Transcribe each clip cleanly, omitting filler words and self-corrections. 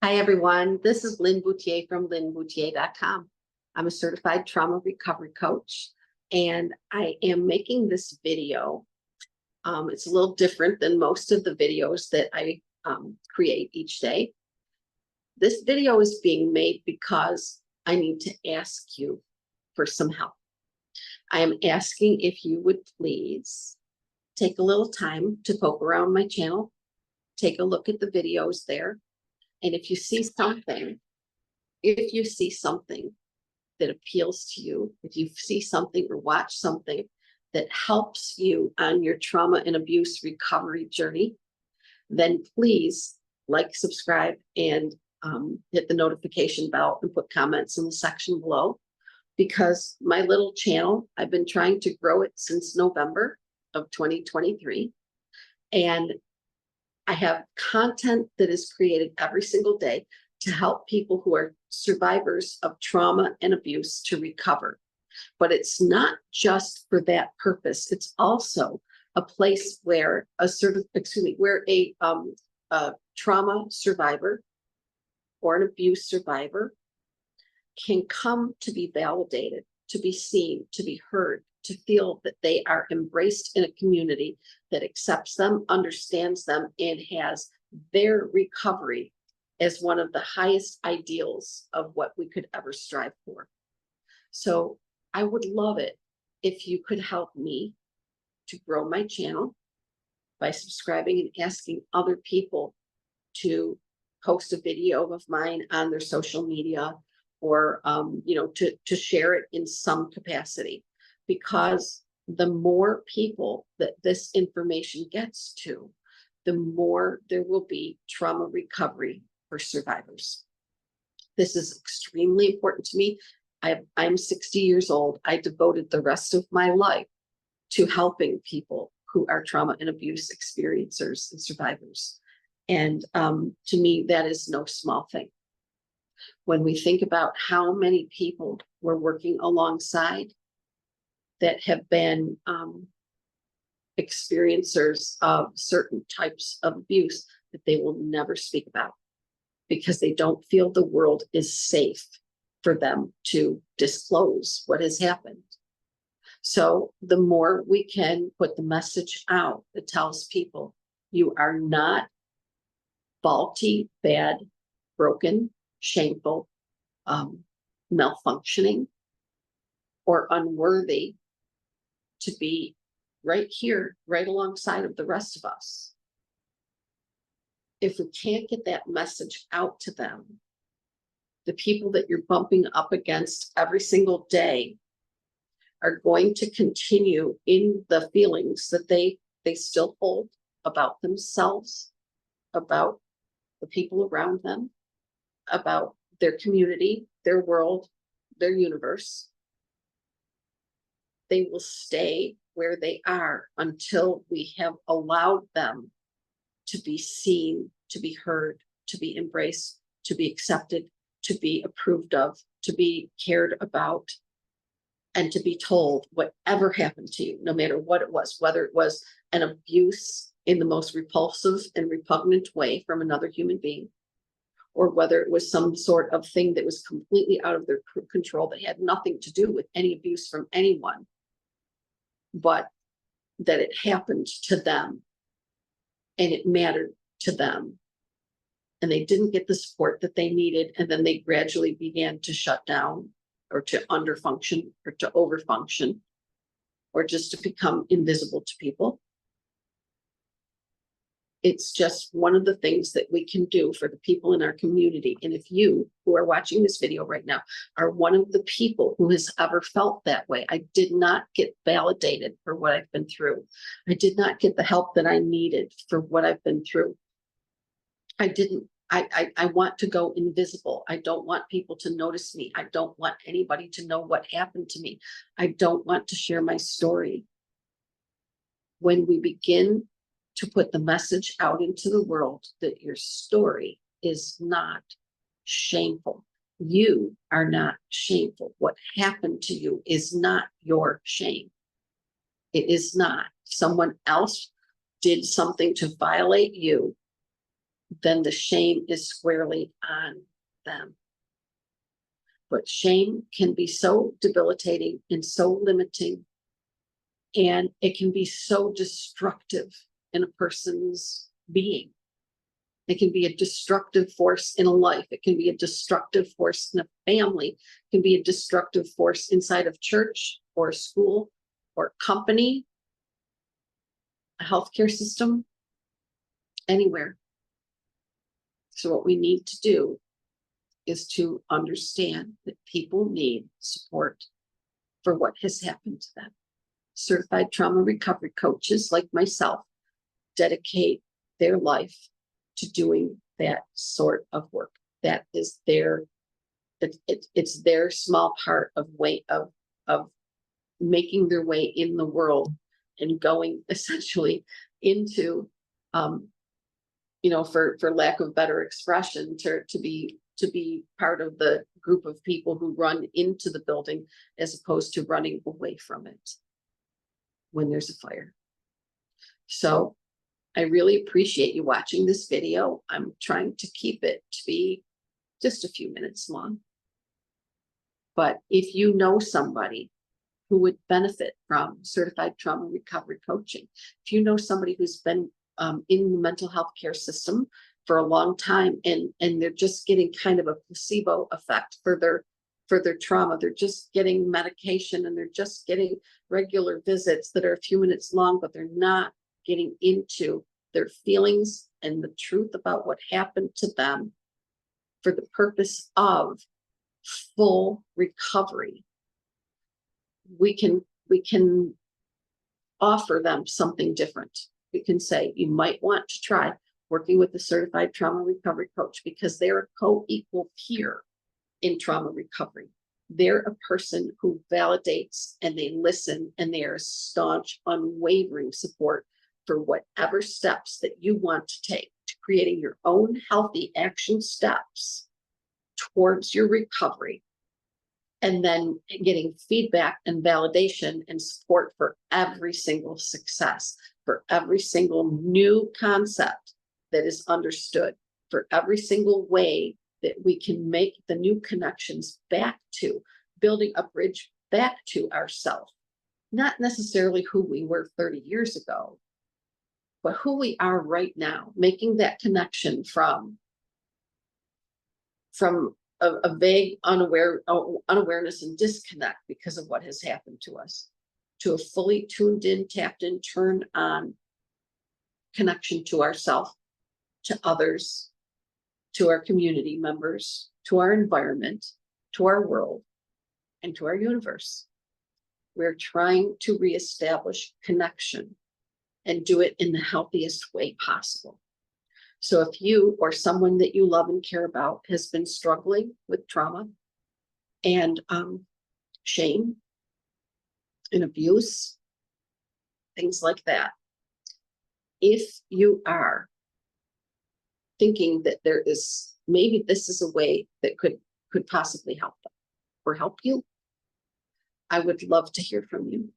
Hi, everyone. This is Lin Bouthillier from linbouthillier.com. I'm a certified trauma recovery coach, and I am making this video. It's a little different than most of the videos that I create each day. This video is being made because I need to ask you for some help. I am asking if you would please take a little time to poke around my channel, take a look at the videos there. And if you see something that appeals to you, if you see something or watch something that helps you on your trauma and abuse recovery journey, then please like, subscribe, and hit the notification bell and put comments in the section below. Because my little channel, I've been trying to grow it since November of 2023. And I have content that is created every single day to help people who are survivors of trauma and abuse to recover. But it's not just for that purpose. It's also a place where a trauma survivor or an abuse survivor can come to be validated, to be seen, to be heard, to feel that they are embraced in a community that accepts them, understands them, and has their recovery as one of the highest ideals of what we could ever strive for. So I would love it if you could help me to grow my channel by subscribing and asking other people to post a video of mine on their social media, or to share it in some capacity. Because the more people that this information gets to, the more there will be trauma recovery for survivors. This is extremely important to me. I'm 60 years old. I devoted the rest of my life to helping people who are trauma and abuse experiencers and survivors. And to me, that is no small thing. When we think about how many people we're working alongside that have been experiencers of certain types of abuse that they will never speak about because they don't feel the world is safe for them to disclose what has happened. So the more we can put the message out that tells people you are not faulty, bad, broken, shameful, malfunctioning, or unworthy to be right here, right alongside of the rest of us. If we can't get that message out to them, the people that you're bumping up against every single day are going to continue in the feelings that they still hold about themselves, about the people around them, about their community, their world, their universe. They will stay where they are until we have allowed them to be seen, to be heard, to be embraced, to be accepted, to be approved of, to be cared about, and to be told whatever happened to you, no matter what it was, whether it was an abuse in the most repulsive and repugnant way from another human being, or whether it was some sort of thing that was completely out of their control that had nothing to do with any abuse from anyone, but that it happened to them and it mattered to them. And they didn't get the support that they needed. And then they gradually began to shut down, or to underfunction, or to overfunction, or just to become invisible to people. It's just one of the things that we can do for the people in our community. And if you who are watching this video right now are one of the people who has ever felt that way, I did not get validated for what I've been through. I did not get the help that I needed for what I've been through. I want to go invisible. I don't want people to notice me. I don't want anybody to know what happened to me. I don't want to share my story. When we begin to put the message out into the world that your story is not shameful. You are not shameful. What happened to you is not your shame. It is not. Someone else did something to violate you then the shame is squarely on them. But shame can be so debilitating and so limiting, and it can be so destructive in a person's being. It can be a destructive force in a life. It can be a destructive force in a family. It can be a destructive force inside of church or a school or company, a healthcare system, anywhere. So what we need to do is to understand that people need support for what has happened to them. Certified trauma recovery coaches like myself dedicate their life to doing that sort of work. That is their, it's their small part of way of making their way in the world and going essentially into, for lack of better expression, to be part of the group of people who run into the building as opposed to running away from it when there's a fire. So I really appreciate you watching this video. I'm trying to keep it to be just a few minutes long. But if you know somebody who would benefit from certified trauma recovery coaching, if you know somebody who's been in the mental health care system for a long time and they're just getting kind of a placebo effect for their trauma, they're just getting medication and they're just getting regular visits that are a few minutes long, but they're not getting into their feelings and the truth about what happened to them for the purpose of full recovery, we can offer them something different. We can say, you might want to try working with a certified trauma recovery coach because they're a co-equal peer in trauma recovery. They're a person who validates and they listen and they are staunch, unwavering support for whatever steps that you want to take to creating your own healthy action steps towards your recovery, and then getting feedback and validation and support for every single success, for every single new concept that is understood, for every single way that we can make the new connections back to building a bridge back to ourselves, not necessarily who we were 30 years ago, but who we are right now, making that connection from a vague unawareness and disconnect because of what has happened to us, to a fully tuned in, tapped in, turned on connection to ourselves, to others, to our community members, to our environment, to our world, and to our universe. We're trying to reestablish connection and do it in the healthiest way possible. So if you or someone that you love and care about has been struggling with trauma and shame and abuse, things like that, if you are thinking that there is, maybe this is a way that could possibly help them or help you, I would love to hear from you.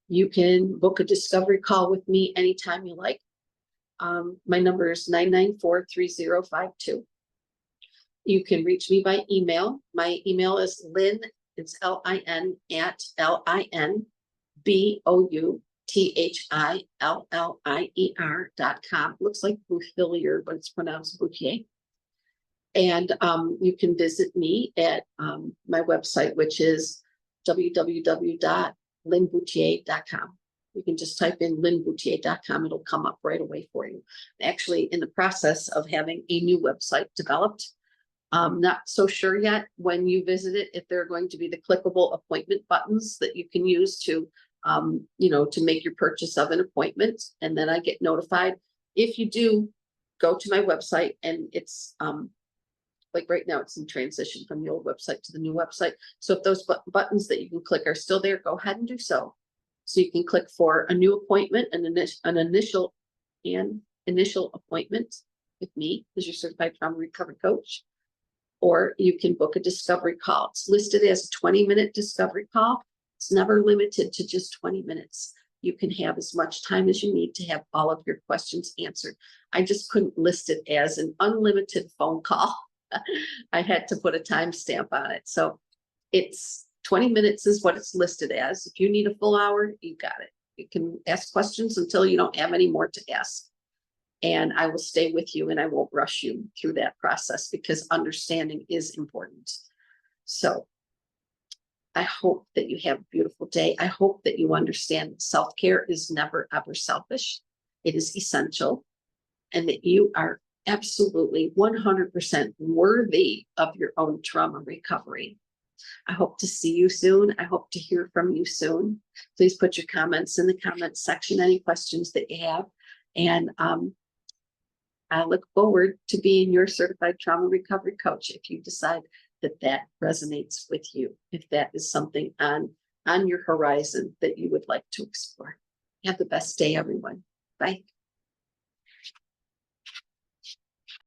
You can book a discovery call with me anytime you like. My number is 994-3052. You can reach me by email. My email is Lin, it's Lin at LinBouthillier.com. Looks like Bouthillier, but it's pronounced Bouthillier. And you can visit me at my website, which is www.linbouthillier.com. You can just type in linbouthillier.com. It'll come up right away for you. Actually, in the process of having a new website developed. Not so sure yet when you visit it, if there are going to be the clickable appointment buttons that you can use to, to make your purchase of an appointment. And then I get notified. If you do go to my website and it's, like right now it's in transition from the old website to the new website. So if those buttons that you can click are still there, go ahead and do so. So you can click for a new appointment and an initial appointment with me as your certified trauma recovery coach, or you can book a discovery call. It's listed as a 20-minute discovery call. It's never limited to just 20 minutes. You can have as much time as you need to have all of your questions answered. I just couldn't list it as an unlimited phone call. I had to put a timestamp on it. So it's 20 minutes is what it's listed as. If you need a full hour, you got it. You can ask questions until you don't have any more to ask. And I will stay with you and I won't rush you through that process because understanding is important. So I hope that you have a beautiful day. I hope that you understand that self-care is never ever selfish. It is essential, and that you are absolutely 100% worthy of your own trauma recovery. I hope to see you soon. I hope to hear from you soon. Please put your comments in the comments section, any questions that you have. And I look forward to being your certified trauma recovery coach if you decide that that resonates with you, if that is something on your horizon that you would like to explore. Have the best day, everyone. Bye.